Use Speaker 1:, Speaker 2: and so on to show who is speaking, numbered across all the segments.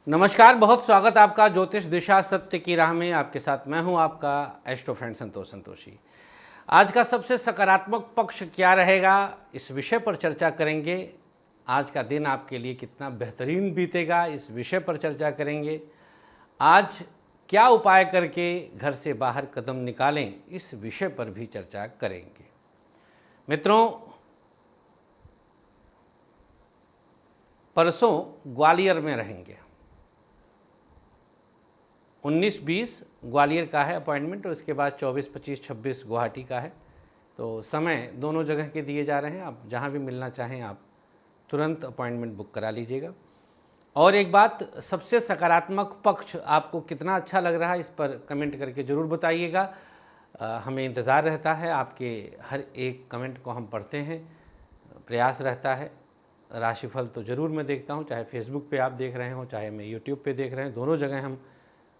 Speaker 1: नमस्कार, बहुत स्वागत आपका ज्योतिष दिशा सत्य की राह में। आपके साथ मैं हूं आपका एस्ट्रो फ्रेंड संतोषी। आज का सबसे सकारात्मक पक्ष क्या रहेगा, इस विषय पर चर्चा करेंगे। आज का दिन आपके लिए कितना बेहतरीन बीतेगा, इस विषय पर चर्चा करेंगे। आज क्या उपाय करके घर से बाहर कदम निकालें, इस विषय पर भी चर्चा करेंगे। मित्रों, परसों ग्वालियर में रहेंगे। 19-20 ग्वालियर का है अपॉइंटमेंट और उसके बाद 24-25-26 गुवाहाटी का है। तो समय दोनों जगह के दिए जा रहे हैं। आप जहां भी मिलना चाहें आप तुरंत अपॉइंटमेंट बुक करा लीजिएगा। और एक बात, सबसे सकारात्मक पक्ष आपको कितना अच्छा लग रहा है, इस पर कमेंट करके ज़रूर बताइएगा। हमें इंतज़ार रहता है, आपके हर एक कमेंट को हम पढ़ते हैं, प्रयास रहता है। राशिफल तो ज़रूर मैं देखता हूँ, चाहे फेसबुक पे आप देख रहे हों, चाहे मैं यूट्यूब पे देख रहे हैं, दोनों जगह हम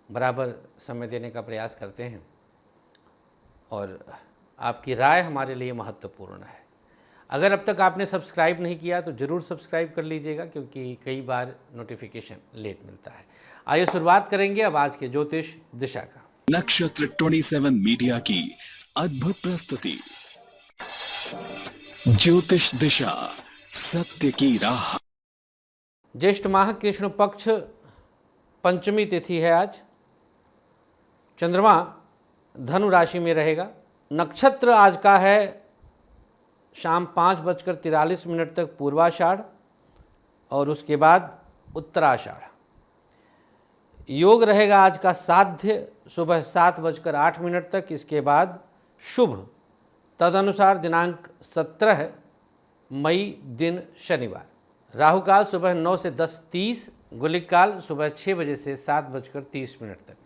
Speaker 1: बराबर समय देने का प्रयास करते हैं। और आपकी राय हमारे लिए महत्वपूर्ण है। अगर अब तक आपने सब्सक्राइब नहीं किया तो ज़रूर सब्सक्राइब कर लीजिएगा, क्योंकि कई बार नोटिफिकेशन लेट मिलता है। आइए शुरुआत करेंगे अब आज के ज्योतिष दिशा का।
Speaker 2: नक्षत्र 27 मीडिया की अद्भुत प्रस्तुति ज्योतिष दिशा सत्य की राह।
Speaker 1: ज्येष्ठ माह कृष्ण पक्ष पंचमी तिथि है आज। चंद्रमा धनु राशि में रहेगा। नक्षत्र आज का है शाम 5:43 तक पूर्वाषाढ़ और उसके बाद उत्तराषाढ़। योग रहेगा आज का साध्य सुबह 7:08 तक, इसके बाद शुभ तदनुसार दिनांक 17 मई दिन शनिवार। राहु काल सुबह 9 से 10:30, गुलिक काल सुबह 6 बजे से 7:30 तक।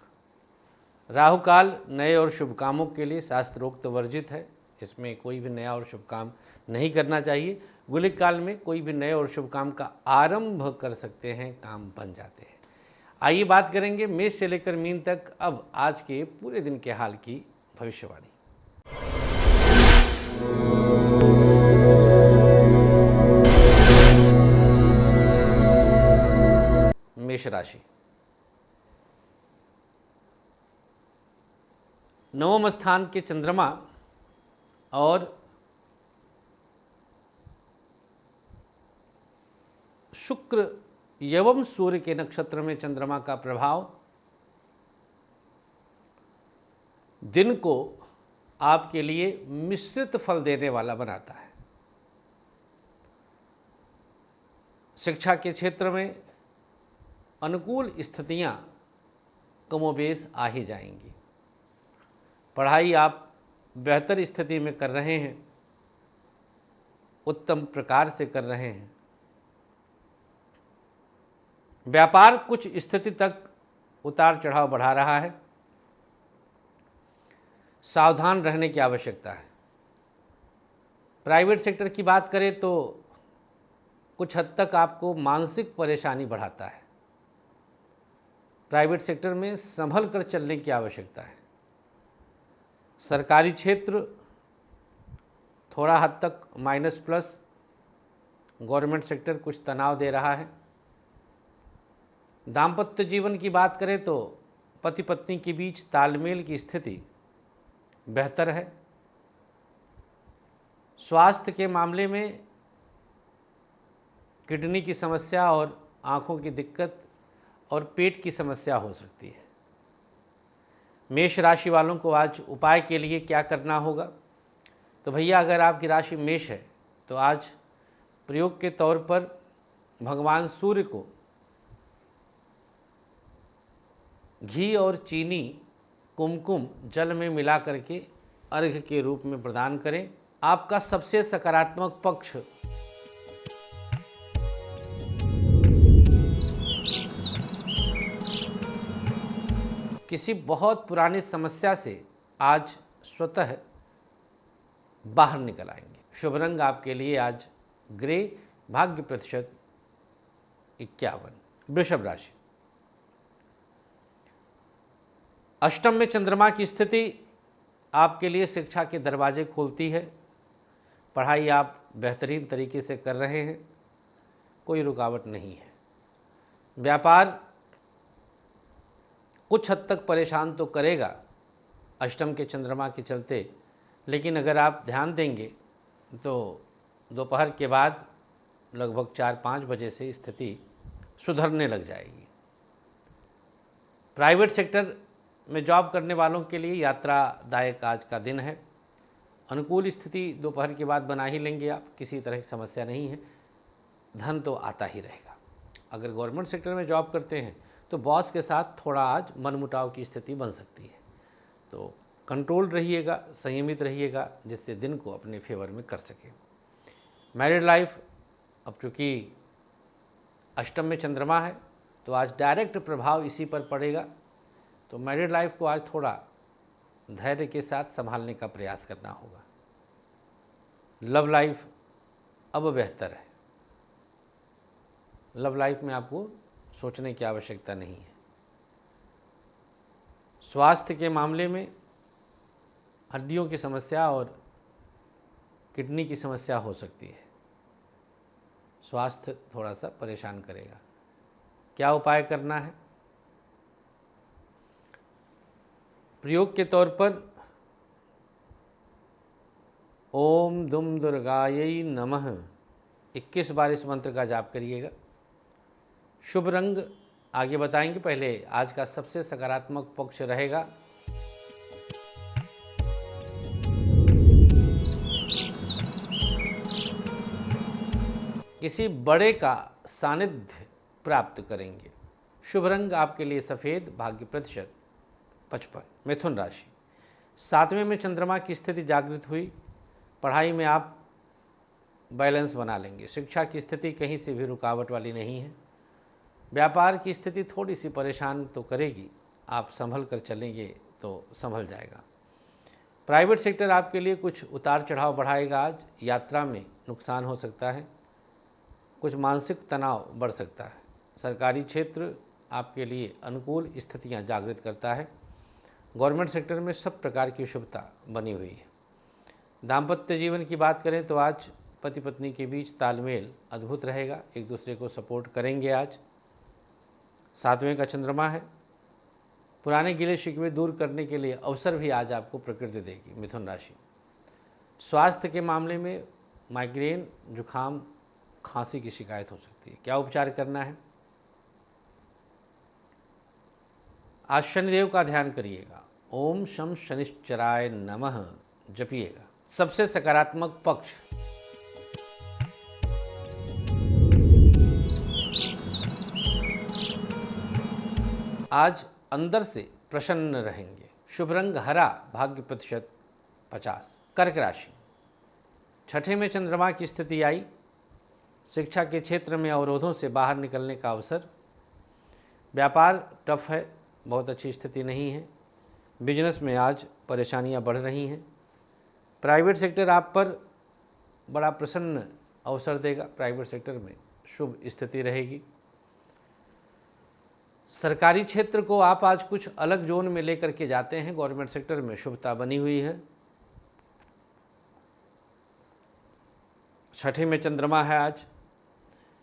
Speaker 1: राहु काल नए और शुभ कामों के लिए शास्त्रोक्त वर्जित है, इसमें कोई भी नया और शुभ काम नहीं करना चाहिए। गुलिक काल में कोई भी नए और शुभ काम का आरंभ कर सकते हैं, काम बन जाते हैं। आइए बात करेंगे मेष से लेकर मीन तक अब आज के पूरे दिन के हाल की भविष्यवाणी। मेष राशि, नवम स्थान के चंद्रमा और शुक्र एवं सूर्य के नक्षत्र में चंद्रमा का प्रभाव दिन को आपके लिए मिश्रित फल देने वाला बनाता है। शिक्षा के क्षेत्र में अनुकूल स्थितियां कमोबेश आ ही जाएंगी। पढ़ाई आप बेहतर स्थिति में कर रहे हैं, उत्तम प्रकार से कर रहे हैं। व्यापार कुछ स्थिति तक उतार चढ़ाव बढ़ा रहा है, सावधान रहने की आवश्यकता है। प्राइवेट सेक्टर की बात करें तो कुछ हद तक आपको मानसिक परेशानी बढ़ाता है। प्राइवेट सेक्टर में संभल कर चलने की आवश्यकता है। सरकारी क्षेत्र थोड़ा हद तक माइनस प्लस, गवर्नमेंट सेक्टर कुछ तनाव दे रहा है। दाम्पत्य जीवन की बात करें तो पति पत्नी के बीच तालमेल की स्थिति बेहतर है। स्वास्थ्य के मामले में किडनी की समस्या और आँखों की दिक्कत और पेट की समस्या हो सकती है। मेष राशि वालों को आज उपाय के लिए क्या करना होगा, तो भैया अगर आपकी राशि मेष है तो आज प्रयोग के तौर पर भगवान सूर्य को घी और चीनी कुमकुम जल में मिला करके अर्घ्य के रूप में प्रदान करें। आपका सबसे सकारात्मक पक्ष किसी बहुत पुरानी समस्या से आज स्वतः बाहर निकल आएंगे। शुभ रंग आपके लिए आज ग्रे, भाग्य प्रतिशत 51। वृषभ राशि, अष्टम में चंद्रमा की स्थिति आपके लिए शिक्षा के दरवाजे खोलती है। पढ़ाई आप बेहतरीन तरीके से कर रहे हैं, कोई रुकावट नहीं है। व्यापार कुछ हद तक परेशान तो करेगा अष्टम के चंद्रमा के चलते, लेकिन अगर आप ध्यान देंगे तो दोपहर के बाद लगभग 4-5 बजे से स्थिति सुधरने लग जाएगी। प्राइवेट सेक्टर में जॉब करने वालों के लिए यात्रादायक आज का दिन है। अनुकूल स्थिति दोपहर के बाद बना ही लेंगे आप, किसी तरह की समस्या नहीं है, धन तो आता ही रहेगा। अगर गवर्नमेंट सेक्टर में जॉब करते हैं तो बॉस के साथ थोड़ा आज मनमुटाव की स्थिति बन सकती है, तो कंट्रोल रहिएगा, संयमित रहिएगा, जिससे दिन को अपने फेवर में कर सकें। मैरिड लाइफ, अब चूँकि अष्टम में चंद्रमा है तो आज डायरेक्ट प्रभाव इसी पर पड़ेगा, तो मैरिड लाइफ को आज थोड़ा धैर्य के साथ संभालने का प्रयास करना होगा। लव लाइफ अब बेहतर है, लव लाइफ में आपको सोचने की आवश्यकता नहीं है। स्वास्थ्य के मामले में हड्डियों की समस्या और किडनी की समस्या हो सकती है, स्वास्थ्य थोड़ा सा परेशान करेगा। क्या उपाय करना है? प्रयोग के तौर पर ओम दुम दुर्गायै नमः 21 बार इस मंत्र का जाप करिएगा। शुभ रंग आगे बताएंगे, पहले आज का सबसे सकारात्मक पक्ष रहेगा किसी बड़े का सानिध्य प्राप्त करेंगे। शुभ रंग आपके लिए सफ़ेद, भाग्य प्रतिशत 55। मिथुन राशि, 7वें में चंद्रमा की स्थिति जागृत हुई, पढ़ाई में आप बैलेंस बना लेंगे। शिक्षा की स्थिति कहीं से भी रुकावट वाली नहीं है। व्यापार की स्थिति थोड़ी सी परेशान तो करेगी, आप संभल कर चलेंगे तो संभल जाएगा। प्राइवेट सेक्टर आपके लिए कुछ उतार चढ़ाव बढ़ाएगा। आज यात्रा में नुकसान हो सकता है, कुछ मानसिक तनाव बढ़ सकता है। सरकारी क्षेत्र आपके लिए अनुकूल स्थितियां जागृत करता है। गवर्नमेंट सेक्टर में सब प्रकार की शुभता बनी हुई है। दाम्पत्य जीवन की बात करें तो आज पति पत्नी के बीच तालमेल अद्भुत रहेगा, एक दूसरे को सपोर्ट करेंगे। आज 7वें का चंद्रमा है, पुराने गिले शिकवे दूर करने के लिए अवसर भी आज आपको प्रकृति देगी। मिथुन राशि, स्वास्थ्य के मामले में माइग्रेन, जुखाम, खांसी की शिकायत हो सकती है। क्या उपचार करना है? आज शनिदेव का ध्यान करिएगा। ओम शम शनिश्चराय नमः जपिएगा। सबसे सकारात्मक पक्ष आज अंदर से प्रसन्न रहेंगे। शुभ रंग हरा, भाग्य प्रतिशत 50। कर्क राशि, 6ठे में चंद्रमा की स्थिति आई, शिक्षा के क्षेत्र में अवरोधों से बाहर निकलने का अवसर। व्यापार टफ है, बहुत अच्छी स्थिति नहीं है। बिजनेस में आज परेशानियां बढ़ रही हैं। प्राइवेट सेक्टर आप पर बड़ा प्रसन्न अवसर देगा, प्राइवेट सेक्टर में शुभ स्थिति रहेगी। सरकारी क्षेत्र को आप आज कुछ अलग जोन में लेकर के जाते हैं, गवर्नमेंट सेक्टर में शुभता बनी हुई है। 6ठे में चंद्रमा है आज।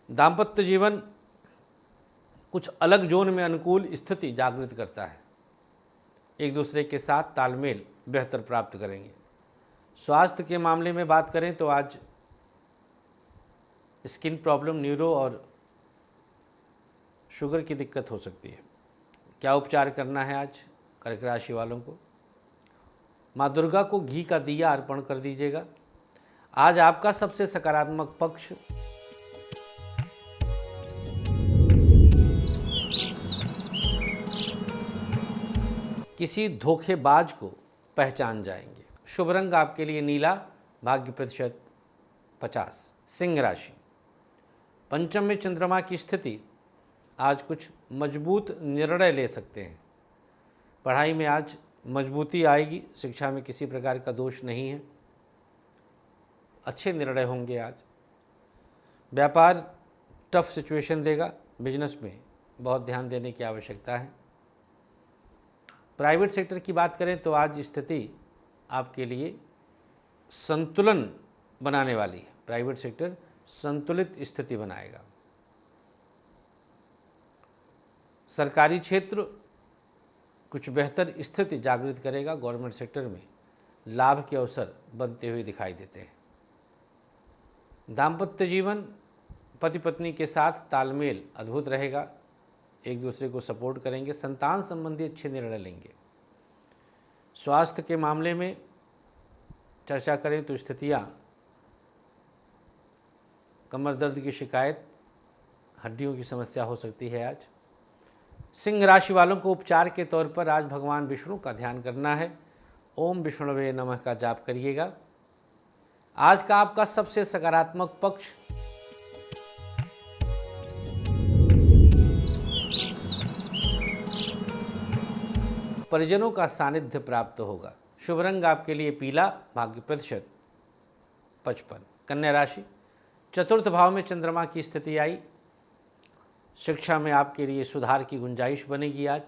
Speaker 1: दाम्पत्य जीवन कुछ अलग जोन में अनुकूल स्थिति जागृत करता है, एक दूसरे के साथ तालमेल बेहतर प्राप्त करेंगे। स्वास्थ्य के मामले में बात करें तो आज स्किन प्रॉब्लम, न्यूरो और शुगर की दिक्कत हो सकती है। क्या उपचार करना है आज कर्क राशि वालों को? माँ दुर्गा को घी का दिया अर्पण कर दीजिएगा। आज आपका सबसे सकारात्मक पक्ष किसी धोखेबाज को पहचान जाएंगे। शुभ रंग आपके लिए नीला, भाग्य प्रतिशत 50। सिंह राशि, 5म में चंद्रमा की स्थिति, आज कुछ मजबूत निर्णय ले सकते हैं। पढ़ाई में आज मजबूती आएगी, शिक्षा में किसी प्रकार का दोष नहीं है, अच्छे निर्णय होंगे आज। व्यापार टफ सिचुएशन देगा, बिजनेस में बहुत ध्यान देने की आवश्यकता है। प्राइवेट सेक्टर की बात करें तो आज स्थिति आपके लिए संतुलन बनाने वाली है। प्राइवेट सेक्टर संतुलित स्थिति बनाएगा। सरकारी क्षेत्र कुछ बेहतर स्थिति जागृत करेगा। गवर्नमेंट सेक्टर में लाभ के अवसर बनते हुए दिखाई देते हैं। दाम्पत्य जीवन पति पत्नी के साथ तालमेल अद्भुत रहेगा, एक दूसरे को सपोर्ट करेंगे, संतान संबंधी अच्छे निर्णय लेंगे। स्वास्थ्य के मामले में चर्चा करें तो स्थितियाँ कमर दर्द की शिकायत, हड्डियों की समस्या हो सकती है। आज सिंह राशि वालों को उपचार के तौर पर आज भगवान विष्णु का ध्यान करना है। ओम विष्णुवे नमः का जाप करिएगा। आज का आपका सबसे सकारात्मक पक्ष परिजनों का सानिध्य प्राप्त होगा। शुभ रंग आपके लिए पीला, भाग्य प्रतिशत 55। कन्या राशि, चतुर्थ भाव में चंद्रमा की स्थिति आई। शिक्षा में आपके लिए सुधार की गुंजाइश बनेगी। आज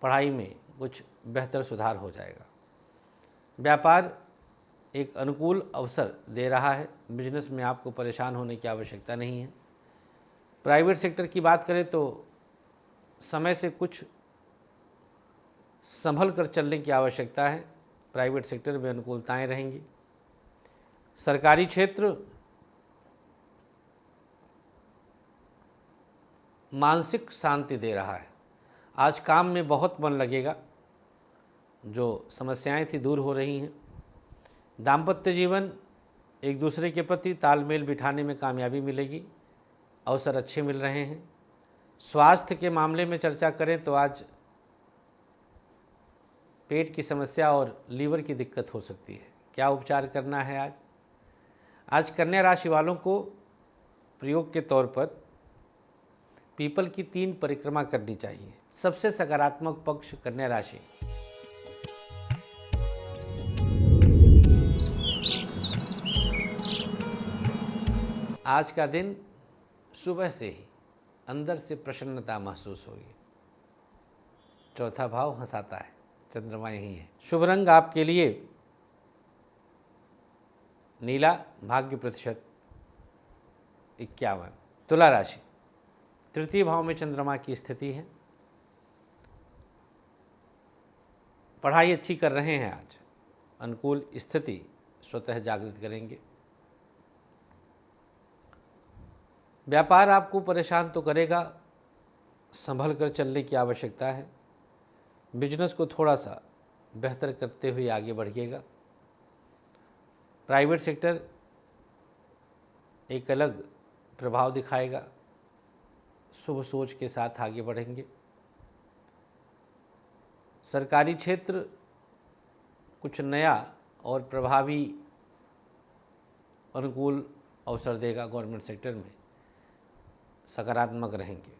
Speaker 1: पढ़ाई में कुछ बेहतर सुधार हो जाएगा। व्यापार एक अनुकूल अवसर दे रहा है। बिजनेस में आपको परेशान होने की आवश्यकता नहीं है। प्राइवेट सेक्टर की बात करें तो समय से कुछ संभल कर चलने की आवश्यकता है। प्राइवेट सेक्टर में अनुकूलताएं रहेंगी। सरकारी क्षेत्र मानसिक शांति दे रहा है। आज काम में बहुत मन लगेगा, जो समस्याएं थी दूर हो रही हैं। दाम्पत्य जीवन एक दूसरे के प्रति तालमेल बिठाने में कामयाबी मिलेगी, अवसर अच्छे मिल रहे हैं। स्वास्थ्य के मामले में चर्चा करें तो आज पेट की समस्या और लीवर की दिक्कत हो सकती है। क्या उपचार करना है आज? आज कन्या राशि वालों को प्रयोग के तौर पर पीपल की 3 परिक्रमा करनी चाहिए। सबसे सकारात्मक पक्ष कन्या राशि। आज का दिन सुबह से ही अंदर से प्रसन्नता महसूस होगी। चौथा भाव हंसाता है, चंद्रमा यही है। शुभ रंग आपके लिए नीला, भाग्य प्रतिशत 51। तुला राशि, तृतीय भाव में चंद्रमा की स्थिति है। पढ़ाई अच्छी कर रहे हैं। आज अनुकूल स्थिति स्वतः जागृत करेंगे। व्यापार आपको परेशान तो करेगा, संभल कर चलने की आवश्यकता है। बिजनेस को थोड़ा सा बेहतर करते हुए आगे बढ़िएगा। प्राइवेट सेक्टर एक अलग प्रभाव दिखाएगा। शुभ सोच के साथ आगे बढ़ेंगे। सरकारी क्षेत्र कुछ नया और प्रभावी अनुकूल अवसर देगा। गवर्नमेंट सेक्टर में सकारात्मक रहेंगे।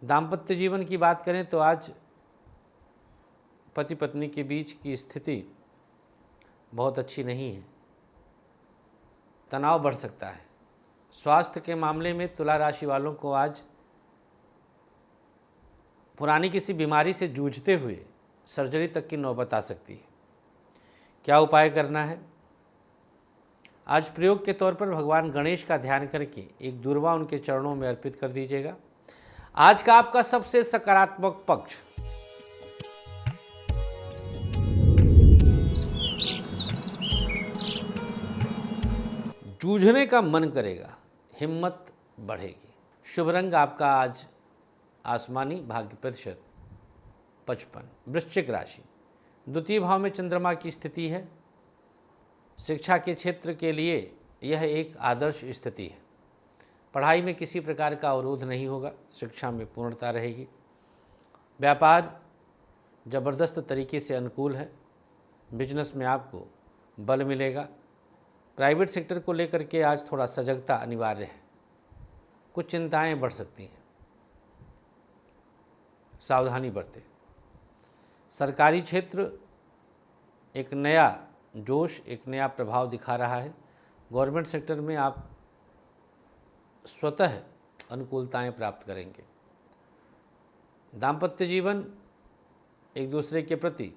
Speaker 1: दाम्पत्य जीवन की बात करें तो आज पति पत्नी के बीच की स्थिति बहुत अच्छी नहीं है, तनाव बढ़ सकता है। स्वास्थ्य के मामले में तुला राशि वालों को आज पुरानी किसी बीमारी से जूझते हुए सर्जरी तक की नौबत आ सकती है। क्या उपाय करना है? आज प्रयोग के तौर पर भगवान गणेश का ध्यान करके एक दूर्वा उनके चरणों में अर्पित कर दीजिएगा। आज का आपका सबसे सकारात्मक पक्ष जूझने का मन करेगा, हिम्मत बढ़ेगी। शुभ रंग आपका आज आसमानी, भाग्य प्रतिशत 55। वृश्चिक राशि, द्वितीय भाव में चंद्रमा की स्थिति है। शिक्षा के क्षेत्र के लिए यह एक आदर्श स्थिति है। पढ़ाई में किसी प्रकार का अवरोध नहीं होगा। शिक्षा में पूर्णता रहेगी। व्यापार ज़बरदस्त तरीके से अनुकूल है। बिजनेस में आपको बल मिलेगा। प्राइवेट सेक्टर को लेकर के आज थोड़ा सजगता अनिवार्य है। कुछ चिंताएं बढ़ सकती हैं, सावधानी बरतें। सरकारी क्षेत्र एक नया जोश, एक नया प्रभाव दिखा रहा है। गवर्नमेंट सेक्टर में आप स्वतः अनुकूलताएं प्राप्त करेंगे। दाम्पत्य जीवन एक दूसरे के प्रति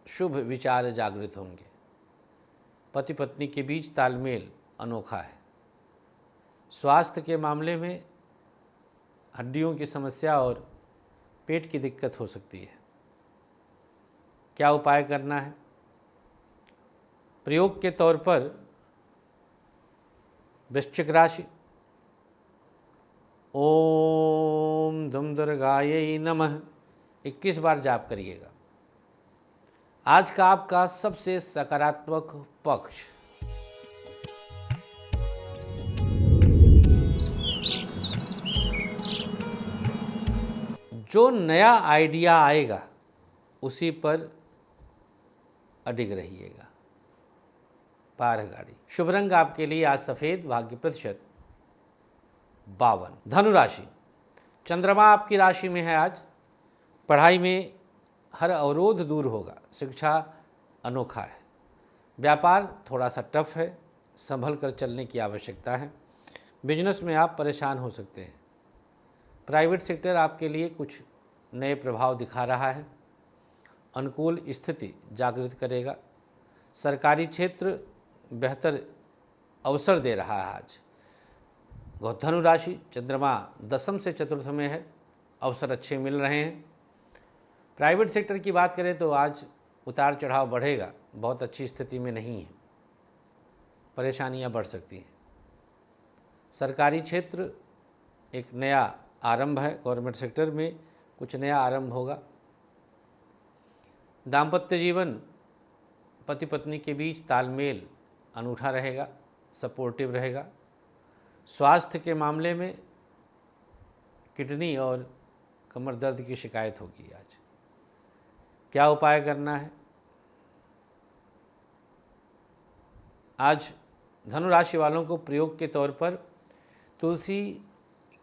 Speaker 1: शुभ विचार जागृत होंगे। पति पत्नी के बीच तालमेल अनोखा है। स्वास्थ्य के मामले में हड्डियों की समस्या और पेट की दिक्कत हो सकती है। क्या उपाय करना है? प्रयोग के तौर पर वृश्चिक राशि, ओम धूम दुर्गायै नमः 21 बार जाप करिएगा। आज का आपका सबसे सकारात्मक पक्ष जो नया आइडिया आएगा उसी पर अडिग रहिएगा। पार गाड़ी। शुभ रंग आपके लिए आज सफेद, भाग्य प्रतिशत 52। धनु राशि, चंद्रमा आपकी राशि में है आज। पढ़ाई में हर अवरोध दूर होगा। शिक्षा अनोखा है। व्यापार थोड़ा सा टफ है, संभल कर चलने की आवश्यकता है। बिजनेस में आप परेशान हो सकते हैं। प्राइवेट सेक्टर आपके लिए कुछ नए प्रभाव दिखा रहा है। अनुकूल स्थिति जागृत करेगा। सरकारी क्षेत्र बेहतर अवसर दे रहा है आज। धनु राशि, चंद्रमा दशम से चतुर्थ में है, अवसर अच्छे मिल रहे हैं। प्राइवेट सेक्टर की बात करें तो आज उतार चढ़ाव बढ़ेगा, बहुत अच्छी स्थिति में नहीं है, परेशानियां बढ़ सकती हैं। सरकारी क्षेत्र एक नया आरंभ है, गवर्नमेंट सेक्टर में कुछ नया आरंभ होगा। दाम्पत्य जीवन पति पत्नी के बीच तालमेल अनूठा रहेगा, सपोर्टिव रहेगा। स्वास्थ्य के मामले में किडनी और कमर दर्द की शिकायत होगी आज। क्या उपाय करना है? आज धनु राशि वालों को प्रयोग के तौर पर तुलसी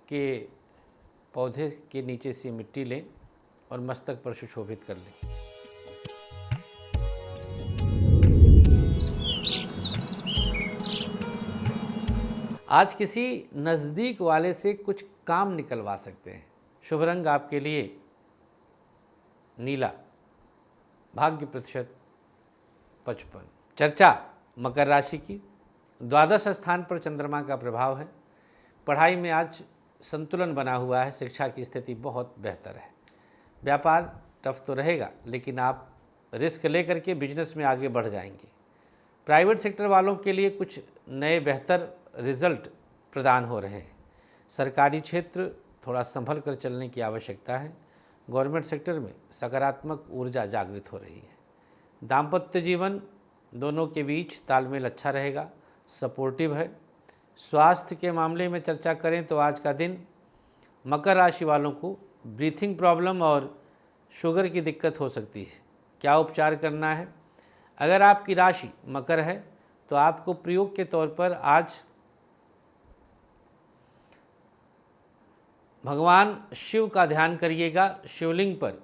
Speaker 1: के पौधे के नीचे से मिट्टी लें और मस्तक पर सुशोभित कर लें। आज किसी नज़दीक वाले से कुछ काम निकलवा सकते हैं। शुभ रंग आपके लिए नीला, भाग्य प्रतिशत 55। चर्चा मकर राशि की। द्वादश स्थान पर चंद्रमा का प्रभाव है। पढ़ाई में आज संतुलन बना हुआ है। शिक्षा की स्थिति बहुत बेहतर है। व्यापार टफ तो रहेगा, लेकिन आप रिस्क लेकर के बिजनेस में आगे बढ़ जाएंगे। प्राइवेट सेक्टर वालों के लिए कुछ नए बेहतर रिजल्ट प्रदान हो रहे हैं। सरकारी क्षेत्र थोड़ा संभल कर चलने की आवश्यकता है। गवर्नमेंट सेक्टर में सकारात्मक ऊर्जा जागृत हो रही है। दाम्पत्य जीवन दोनों के बीच तालमेल अच्छा रहेगा, सपोर्टिव है। स्वास्थ्य के मामले में चर्चा करें तो आज का दिन मकर राशि वालों को ब्रीथिंग प्रॉब्लम और शुगर की दिक्कत हो सकती है। क्या उपचार करना है? अगर आपकी राशि मकर है तो आपको प्रयोग के तौर पर आज भगवान शिव का ध्यान करिएगा। शिवलिंग पर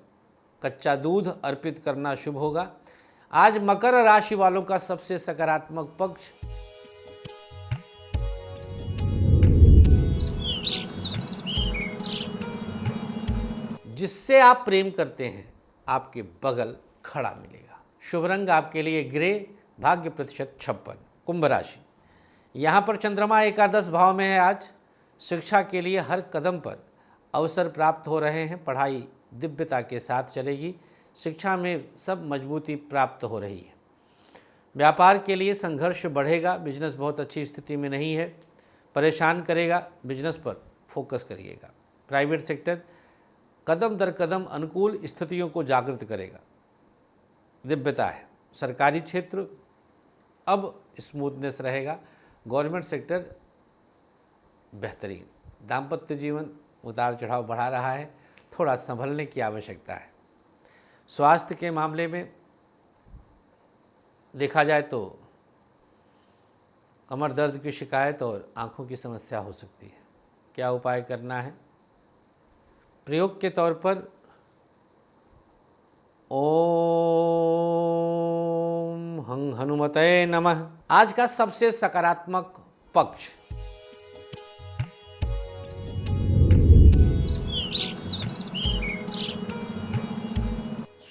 Speaker 1: कच्चा दूध अर्पित करना शुभ होगा। आज मकर राशि वालों का सबसे सकारात्मक पक्ष जिससे आप प्रेम करते हैं आपके बगल खड़ा मिलेगा। शुभ रंग आपके लिए ग्रे, भाग्य प्रतिशत 56। कुंभ राशि, यहाँ पर चंद्रमा एकादश भाव में है आज। शिक्षा के लिए हर कदम पर अवसर प्राप्त हो रहे हैं। पढ़ाई दिव्यता के साथ चलेगी। शिक्षा में सब मजबूती प्राप्त हो रही है। व्यापार के लिए संघर्ष बढ़ेगा। बिजनेस बहुत अच्छी स्थिति में नहीं है, परेशान करेगा। बिजनेस पर फोकस करिएगा। प्राइवेट सेक्टर कदम दर कदम अनुकूल स्थितियों को जागृत करेगा, दिव्यता है। सरकारी क्षेत्र अब स्मूथनेस रहेगा। गवर्नमेंट सेक्टर बेहतरीन। दाम्पत्य जीवन उतार चढ़ाव बढ़ा रहा है, थोड़ा संभलने की आवश्यकता है। स्वास्थ्य के मामले में देखा जाए तो कमर दर्द की शिकायत और आंखों की समस्या हो सकती है। क्या उपाय करना है? प्रयोग के तौर पर ओम हं हनुमते नमः। आज का सबसे सकारात्मक पक्ष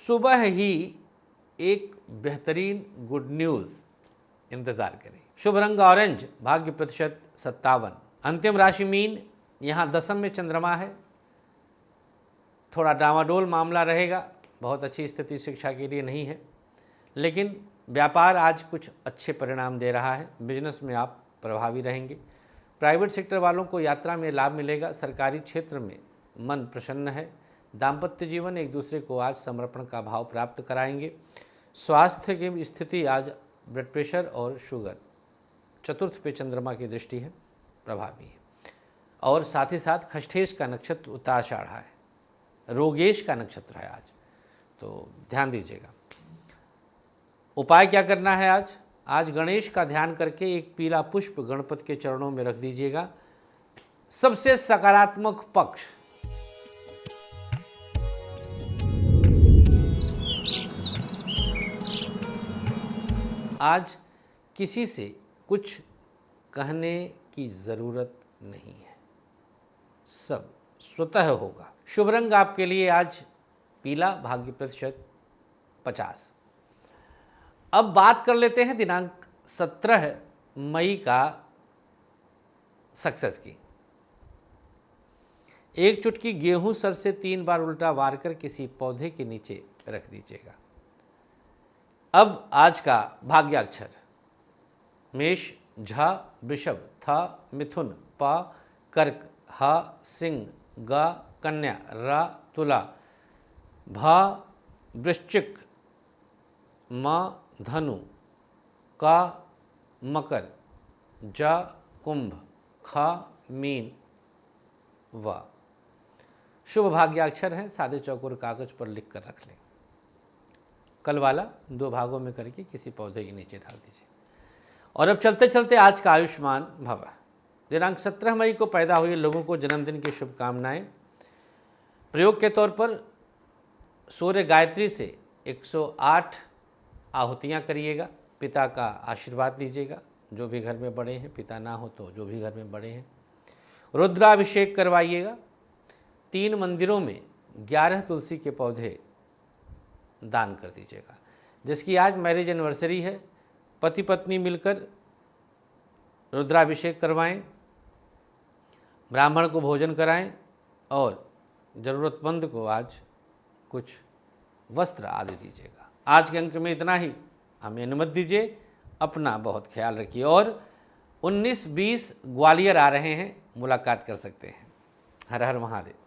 Speaker 1: सुबह ही एक बेहतरीन गुड न्यूज़ इंतज़ार करें। शुभ रंग ऑरेंज, भाग्य प्रतिशत 57। अंतिम राशि मीन, यहाँ दशम में चंद्रमा है। थोड़ा डामाडोल मामला रहेगा, बहुत अच्छी स्थिति शिक्षा के लिए नहीं है, लेकिन व्यापार आज कुछ अच्छे परिणाम दे रहा है। बिजनेस में आप प्रभावी रहेंगे। प्राइवेट सेक्टर वालों को यात्रा में लाभ मिलेगा। सरकारी क्षेत्र में मन प्रसन्न है। दाम्पत्य जीवन एक दूसरे को आज समर्पण का भाव प्राप्त कराएंगे। स्वास्थ्य की स्थिति आज ब्लड प्रेशर और शुगर, चतुर्थ पे चंद्रमा की दृष्टि है, प्रभावी है। और साथ ही साथ खष्ठेश का नक्षत्र उत्तराषाढ़ है, रोगेश का नक्षत्र है आज, तो ध्यान दीजिएगा। उपाय क्या करना है आज गणेश का ध्यान करके एक पीला पुष्प गणपति के चरणों में रख दीजिएगा। सबसे सकारात्मक पक्ष आज किसी से कुछ कहने की ज़रूरत नहीं है, सब स्वतः होगा। शुभ रंग आपके लिए आज पीला, भाग्य प्रतिशत 50। अब बात कर लेते हैं दिनांक 17 मई का सक्सेस की। एक चुटकी गेहूं सर से 3 बार उल्टा वार कर किसी पौधे के नीचे रख दीजिएगा। अब आज का भाग्याक्षर मेष, झ, वृषभ, थ, मिथुन, प, कर्क, ह, सिंह, ग, कन्या, र, तुला, भ, वृश्चिक, म, धनु, क, मकर, ज, कुंभ, ख, मीन, व। शुभ भाग्याक्षर हैं, सादे चौकोर कागज पर लिख कर रख लें। कल वाला 2 भागों में करके किसी पौधे के नीचे डाल दीजिए। और अब चलते चलते आज का आयुष्मान भव। दिनांक 17 मई को पैदा हुए लोगों को जन्मदिन की शुभकामनाएं। प्रयोग के तौर पर सूर्य गायत्री से 108 आहुतियाँ करिएगा। पिता का आशीर्वाद लीजिएगा, जो भी घर में बड़े हैं, पिता ना हो तो जो भी घर में बड़े हैं। रुद्राभिषेक करवाइएगा। 3 मंदिरों में 11 तुलसी के पौधे दान कर दीजिएगा। जिसकी आज मैरिज एनिवर्सरी है, पति पत्नी मिलकर रुद्राभिषेक करवाएं, ब्राह्मण को भोजन कराएं और ज़रूरतमंद को आज कुछ वस्त्र आदि दीजिएगा। आज के अंक में इतना ही। हमें अनुमति दीजिए, अपना बहुत ख्याल रखिए। और 19-20 ग्वालियर आ रहे हैं, मुलाकात कर सकते हैं। हर हर महादेव।